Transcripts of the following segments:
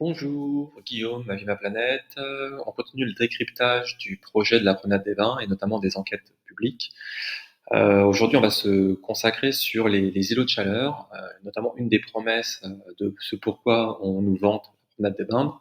Bonjour, Guillaume, Ma vie, ma planète. On continue le décryptage du projet de la Promenade des Bains et notamment des enquêtes publiques. Aujourd'hui, on va se consacrer sur les îlots de chaleur, notamment une des promesses de ce pourquoi on nous vante la Promenade des Bains,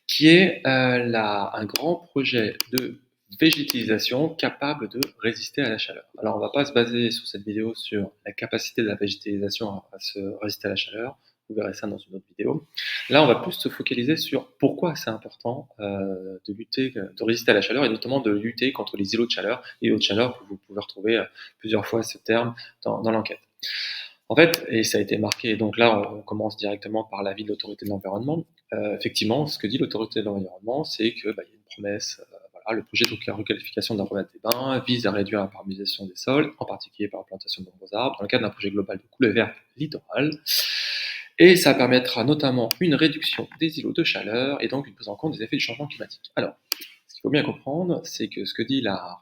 qui est un grand projet de végétalisation capable de résister à la chaleur. Alors, on ne va pas se baser sur cette vidéo sur la capacité de la végétalisation à se résister à la chaleur. Vous verrez ça dans une autre vidéo. Là, on va plus se focaliser sur pourquoi c'est important de lutter, de résister à la chaleur et notamment de lutter contre les îlots de chaleur. Les îlots de chaleur, que vous pouvez retrouver plusieurs fois ce terme dans l'enquête. En fait, et ça a été marqué, donc là, on commence directement par l'avis de l'autorité de l'environnement. Effectivement, ce que dit l'autorité de l'environnement, c'est que y a une promesse. Voilà, le projet de requalification de la promenade des Bains vise à réduire la paralysation des sols, en particulier par la plantation de nombreux arbres, dans le cadre d'un projet global de coulée verte littorale. Et ça permettra notamment une réduction des îlots de chaleur et donc une prise en compte des effets du changement climatique. Alors, ce qu'il faut bien comprendre, c'est que ce que dit la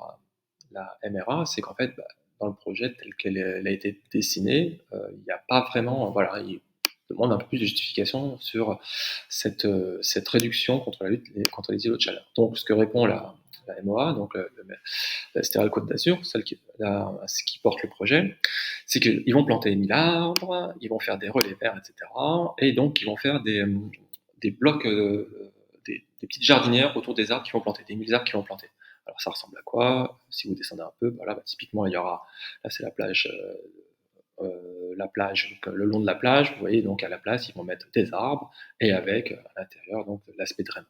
MRA, c'est qu'en fait, dans le projet tel qu'elle a été dessinée, il n'y a pas vraiment, voilà, il demande un peu plus de justification sur cette réduction contre la lutte contre les îlots de chaleur. Donc, ce que répond la MOA, donc la Stérile Côte d'Azur, ce qui porte le projet, c'est qu'ils vont planter 1000 arbres, ils vont faire des relais verts, etc. Et donc, ils vont faire des blocs, des petites jardinières autour des arbres qui vont planter, des 1000 arbres qui vont planter. Alors, ça ressemble à quoi? Si vous descendez un peu, voilà, typiquement, il y aura, là, c'est la plage, donc, le long de la plage, vous voyez, donc à la place, ils vont mettre des arbres et avec, à l'intérieur, donc, l'aspect drainant.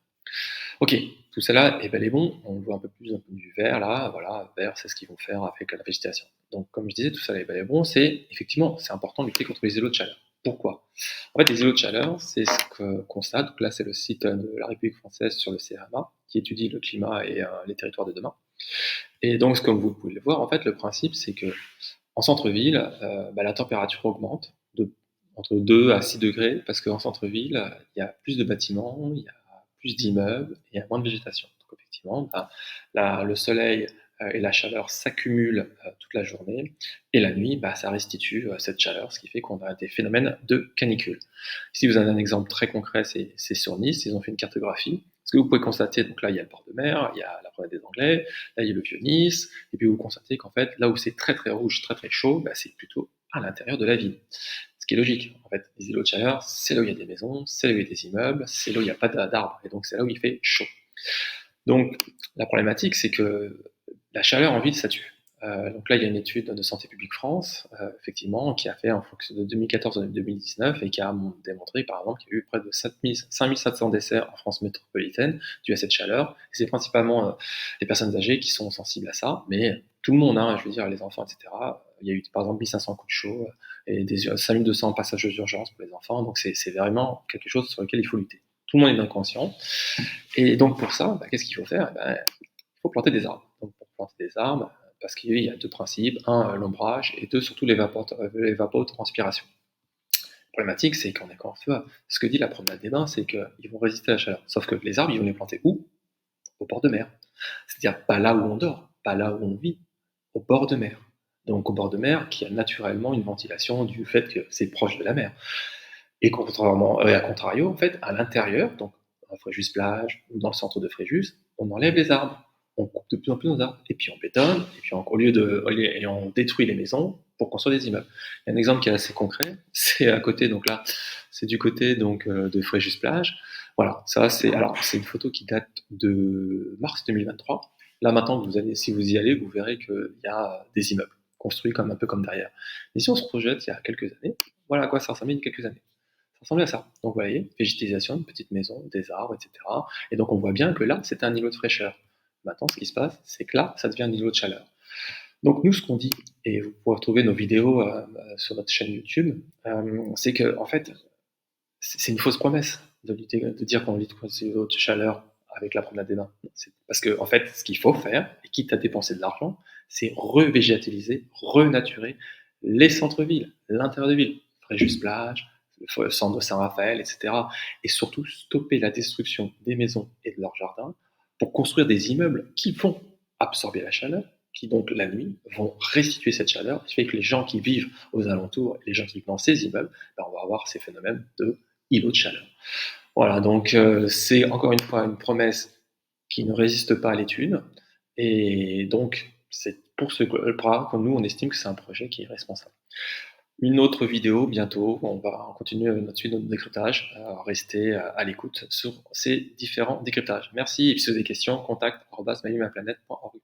Ok, tout cela est bel et bon, on voit un peu plus du vert là, voilà, vert c'est ce qu'ils vont faire avec la végétation. Donc comme je disais, tout cela est bel et bon, c'est effectivement c'est important de lutter contre les îlots de chaleur. Pourquoi? En fait, les îlots de chaleur, c'est ce que constate, donc là c'est le site de la République française sur le CRMA, qui étudie le climat et les territoires de demain. Et donc comme vous pouvez le voir, en fait le principe c'est que en centre-ville, la température augmente entre 2 à 6 degrés, parce qu'en centre-ville, il y a plus de bâtiments, il y a plus d'immeubles, et il y a moins de végétation. Donc effectivement, le soleil et la chaleur s'accumulent toute la journée, et la nuit, ça restitue cette chaleur, ce qui fait qu'on a des phénomènes de canicule. Ici, vous avez un exemple très concret, c'est sur Nice, ils ont fait une cartographie. Ce que vous pouvez constater, donc là, il y a le port de mer, il y a la promenade des Anglais, là, il y a le vieux Nice, et puis vous constatez qu'en fait, là où c'est très très rouge, très très chaud, c'est plutôt à l'intérieur de la ville. Ce qui est logique. En fait, les îlots de chaleur, c'est là où il y a des maisons, c'est là où il y a des immeubles, c'est là où il n'y a pas d'arbres, et donc c'est là où il fait chaud. Donc, la problématique, c'est que la chaleur en ville, ça tue. Donc là, il y a une étude de Santé publique France, effectivement, qui a fait en fonction de 2014 à 2019 et qui a démontré, par exemple, qu'il y a eu près de 5700 décès en France métropolitaine dus à cette chaleur. Et c'est principalement les personnes âgées qui sont sensibles à ça, mais tout le monde, hein, je veux dire, les enfants, etc. Il y a eu, par exemple, 1500 coups de chaud et 5200 passages aux urgences pour les enfants. Donc c'est vraiment quelque chose sur lequel il faut lutter. Tout le monde est bien conscient. Et donc pour ça, qu'est-ce qu'il faut faire? Il faut planter des arbres. Donc pour planter des arbres, parce qu'il y a deux principes, un, l'ombrage, et deux, surtout l'évapotranspiration. La problématique, c'est qu'on est encore une fois, ce que dit la promenade des bains, c'est qu'ils vont résister à la chaleur. Sauf que les arbres, ils vont les planter où? Au bord de mer. C'est-à-dire pas là où on dort, pas là où on vit, au bord de mer. Donc au bord de mer, qui a naturellement une ventilation du fait que c'est proche de la mer. Et à contrario, en fait, à l'intérieur, donc à Fréjus plage ou dans le centre de Fréjus, on enlève les arbres, on coupe de plus en plus nos arbres, et puis on bétonne, et puis on détruit les maisons pour construire des immeubles. Il y a un exemple qui est assez concret, c'est à côté, donc là, c'est du côté donc de Fréjus plage. Voilà, c'est une photo qui date de mars 2023. Là maintenant, si vous y allez, vous verrez qu'il y a des immeubles construits un peu comme derrière. Et si on se projette il y a quelques années, voilà à quoi ça ressemblait il y a quelques années. Ça ressemblait à ça. Donc vous voyez, végétalisation, une petite maison, des arbres, etc. Et donc on voit bien que là, c'était un îlot de fraîcheur. Maintenant, ce qui se passe, c'est que là, ça devient un îlot de chaleur. Donc nous, ce qu'on dit, et vous pouvez retrouver nos vidéos sur notre chaîne YouTube, c'est que en fait, c'est une fausse promesse de dire qu'on lutte contre les îlots de chaleur avec la promenade des bains. Parce que en fait, ce qu'il faut faire, et quitte à dépenser de l'argent, c'est revégétaliser, renaturer les centres-villes, l'intérieur de ville, Fréjus-Plage, le centre de Saint-Raphaël, etc. Et surtout stopper la destruction des maisons et de leurs jardins pour construire des immeubles qui vont absorber la chaleur, qui donc la nuit vont restituer cette chaleur, ce qui fait que les gens qui vivent aux alentours et les gens qui vivent dans ces immeubles, on va avoir ces phénomènes de îlots de chaleur. Voilà, donc c'est encore une fois une promesse qui ne résiste pas à l'étude et donc c'est pour ce Colpra que nous on estime que c'est un projet qui est responsable. Une autre vidéo bientôt, on va continuer notre suite de notre décryptage, restez à l'écoute sur ces différents décryptages. Merci et si vous avez des questions, contact@manumalplanète.org.